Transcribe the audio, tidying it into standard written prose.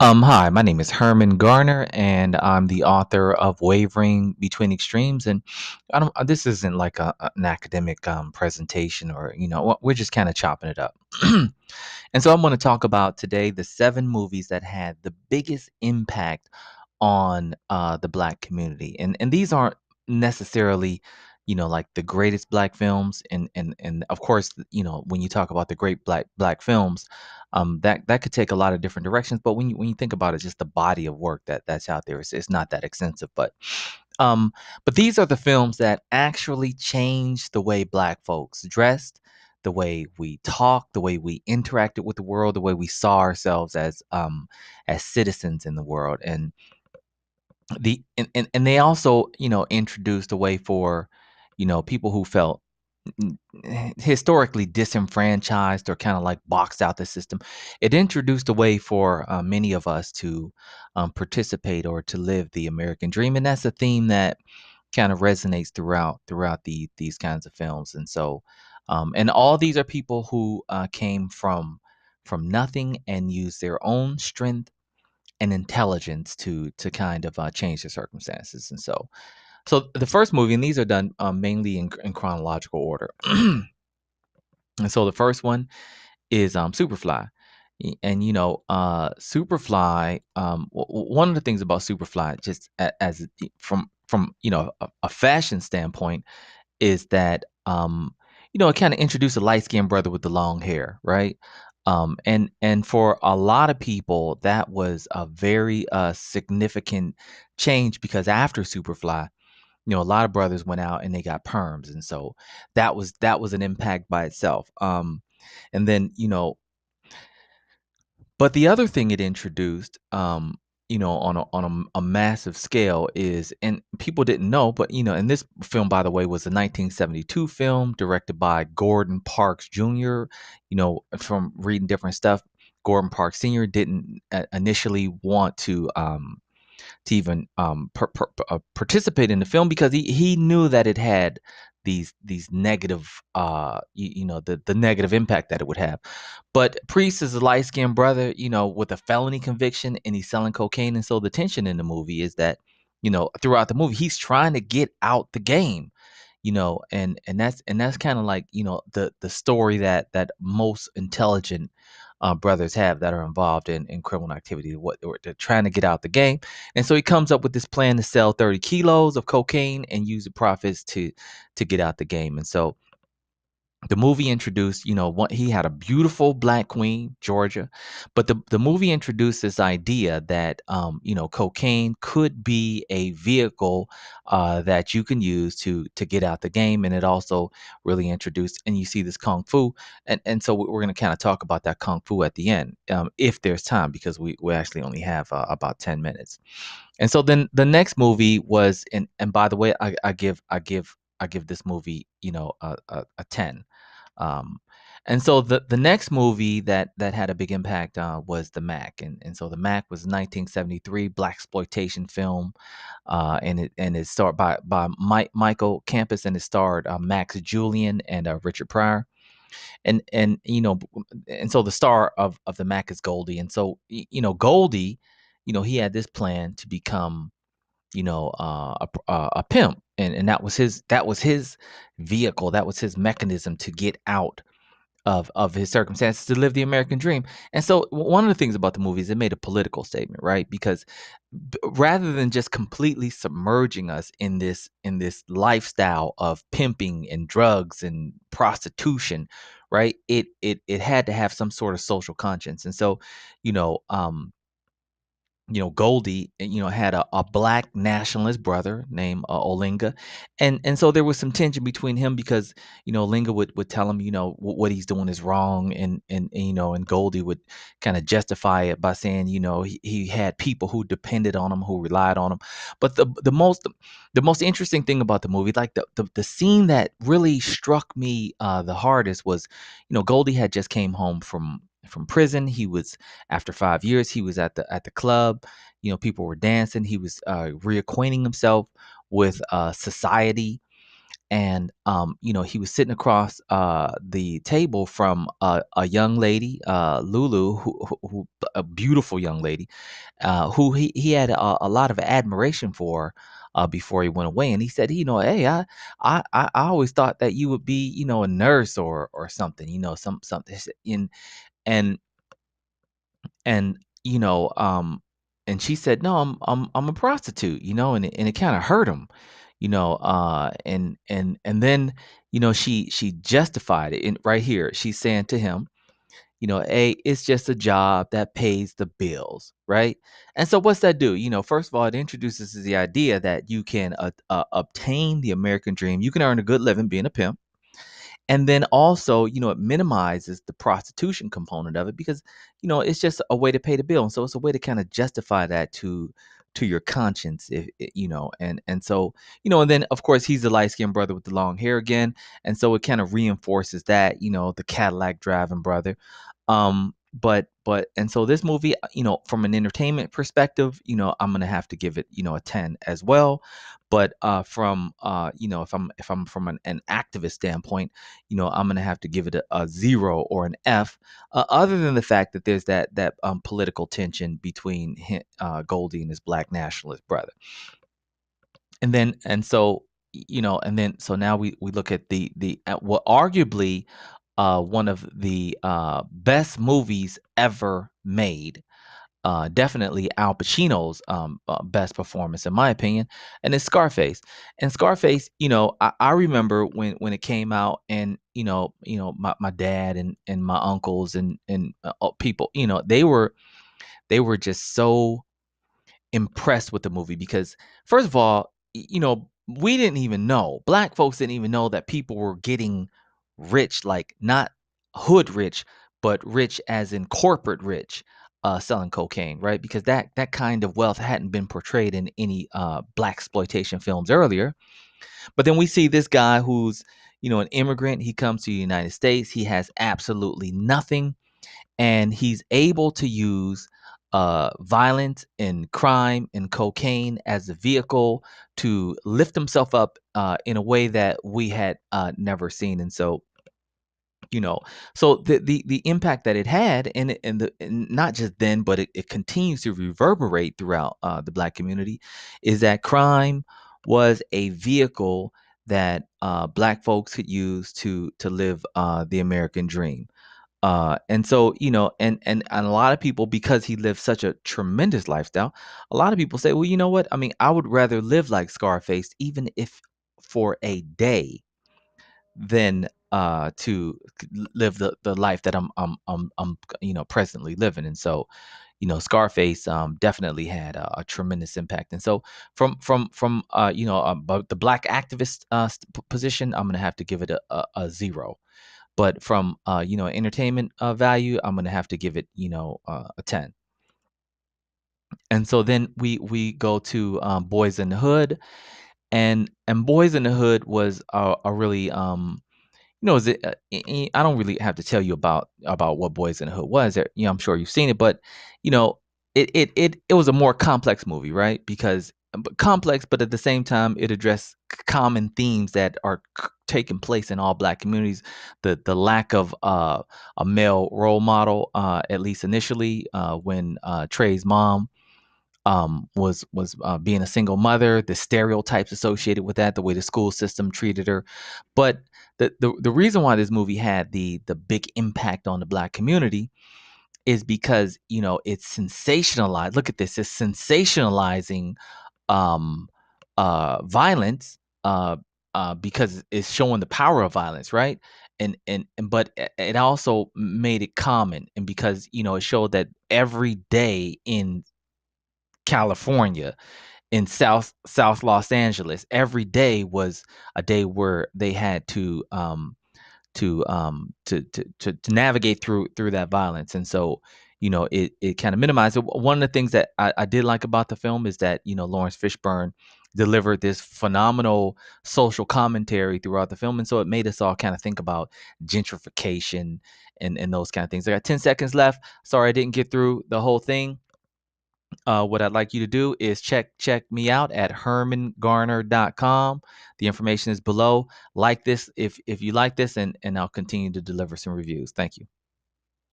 Hi, my name is Herman Garner, and I'm the author of Wavering Between Extremes. And I don't, this isn't like an academic presentation, or we're just kind of chopping it up. And so I'm going to talk about today the 7 movies that had the biggest impact on the Black community, and these aren't necessarily, like the greatest Black films, and of course, when you talk about the great Black films, that could take a lot of different directions. But when you think about it, just the body of work that's out there, it's not that extensive. Um, but these are the films that actually changed the way Black folks dressed, the way we talk, the way we interacted with the world, the way we saw ourselves as citizens in the world. And they also, introduced a way for, people who felt historically disenfranchised or kind of like boxed out the system. It introduced a way for many of us to participate or to live the American dream, and that's a theme that kind of resonates throughout these kinds of films. And so, and all these are people who came from nothing and used their own strength and intelligence to kind of change the circumstances. And so the first movie, and these are done mainly in chronological order. And so the first one is Superfly. And Superfly, one of the things about Superfly, just from a fashion standpoint, is that it kind of introduced a light skinned brother with the long hair, right? And for a lot of people, that was a very significant change, because after Superfly, a lot of brothers went out and they got perms, and so that was an impact by itself. And then but the other thing it introduced, on a massive scale is, and people didn't know, but and this film, by the way, was a 1972 film directed by Gordon Parks Jr. From reading different stuff, Gordon Parks Sr. didn't initially want to even participate in the film, because he knew that it had these negative, the negative impact that it would have. But Priest is a light skinned brother, with a felony conviction, and he's selling cocaine. And so the tension in the movie is that, throughout the movie, he's trying to get out the game, and that's kind of like, the story that most intelligent brothers have that are involved in criminal activity. What they're trying to get out the game. And so he comes up with this plan to sell 30 kilos of cocaine and use the profits to get out the game. And so the movie introduced, he had a beautiful black queen, Georgia, but the movie introduced this idea that, cocaine could be a vehicle that you can use to get out the game. And it also really introduced, and you see this kung fu, and so we're going to kind of talk about that kung fu at the end, if there's time, because we actually only have about 10 minutes. And so then the next movie was, and by the way, I give this movie, a 10. um, and so the next movie that had a big impact was the Mack, and so the Mack was a 1973 black exploitation film, and it starred by Michael Campus, and it starred Max Julian and Richard Pryor, and so the star of the Mack is Goldie. And so Goldie, he had this plan to become, a pimp, and that was his vehicle, that was his mechanism to get out of his circumstances, to live the American dream. And so one of the things about the movie is it made a political statement, right? Because rather than just completely submerging us in this lifestyle of pimping and drugs and prostitution, right? It had to have some sort of social conscience. And so, you know, um, Goldie, had a black nationalist brother named Olinga, and so there was some tension between him, because Olinga would tell him, what he's doing is wrong, and Goldie would kind of justify it by saying, he had people who depended on him, who relied on him. But the most interesting thing about the movie, like the scene that really struck me the hardest, was, Goldie had just came home from prison. He was, after 5 years, he was at the club. People were dancing. He was reacquainting himself with society, and he was sitting across the table from a young lady, Lulu, a beautiful young lady, who he had a lot of admiration for before he went away. And he said, hey, I always thought that you would be, a nurse or something, something. And and you know and she said, no, I'm a prostitute, and it kind of hurt him, and then she justified it right here. She's saying to him, hey, it's just a job that pays the bills, right? And so what's that do? First of all, it introduces the idea that you can obtain the American dream. You can earn a good living being a pimp. And then also, it minimizes the prostitution component of it because, it's just a way to pay the bill. And so it's a way to kind of justify that to your conscience, and so, and then of course he's the light-skinned brother with the long hair again. And so it kind of reinforces that, the Cadillac driving brother. But and so this movie, from an entertainment perspective, I'm gonna have to give it, a 10 as well. But from if I'm from an activist standpoint, I'm gonna have to give it a 0 or an F. Other than the fact that there's that political tension between Goldie and his black nationalist brother. And so now we look at the at what arguably one of the best movies ever made. Definitely Al Pacino's best performance, in my opinion, and it's Scarface. And Scarface, I remember when it came out, and my dad and my uncles and people, they were just so impressed with the movie because, first of all, we didn't even know, black folks didn't even know that people were getting rich, like not hood rich, but rich as in corporate rich, selling cocaine, right? Because that kind of wealth hadn't been portrayed in any black exploitation films earlier. But then we see this guy who's, an immigrant. He comes to the United States. He has absolutely nothing, and he's able to use violence and crime and cocaine as a vehicle to lift himself up in a way that we had never seen. And so, you know so the impact that it had, and not just then, but it continues to reverberate throughout the black community, is that crime was a vehicle that black folks could use to live the American dream. And so, and a lot of people, because he lived such a tremendous lifestyle, a lot of people say, well, you know what? I mean, I would rather live like Scarface, even if for a day, than to live the life that I'm presently living. And so, Scarface definitely had a tremendous impact. And so, from but the black activist position, I'm gonna have to give it a 0. But from entertainment value, I'm gonna have to give it, a 10. And so then we go to Boys in the Hood, and Boys in the Hood was a really is it, I don't really have to tell you about what Boys in the Hood was. I'm sure you've seen it, but you know, it was a more complex movie, right? Because complex, but at the same time, it addressed common themes that are taking place in all black communities. The lack of a male role model, at least initially, when Trey's mom was being a single mother, the stereotypes associated with that, the way the school system treated her. But the reason why this movie had the big impact on the black community is because, it's sensationalized. Look at this, it's sensationalizing um violence, because it's showing the power of violence, right? And but it also made it common, and because it showed that every day in California, in South Los Angeles, every day was a day where they had to navigate through that violence. And so, it kind of minimized it. One of the things that I did like about the film is that, Lawrence Fishburne delivered this phenomenal social commentary throughout the film. And so it made us all kind of think about gentrification and those kind of things. I got 10 seconds left. Sorry I didn't get through the whole thing. What I'd like you to do is check me out at hermangarner.com. The information is below. Like this if you like this, and I'll continue to deliver some reviews. Thank you.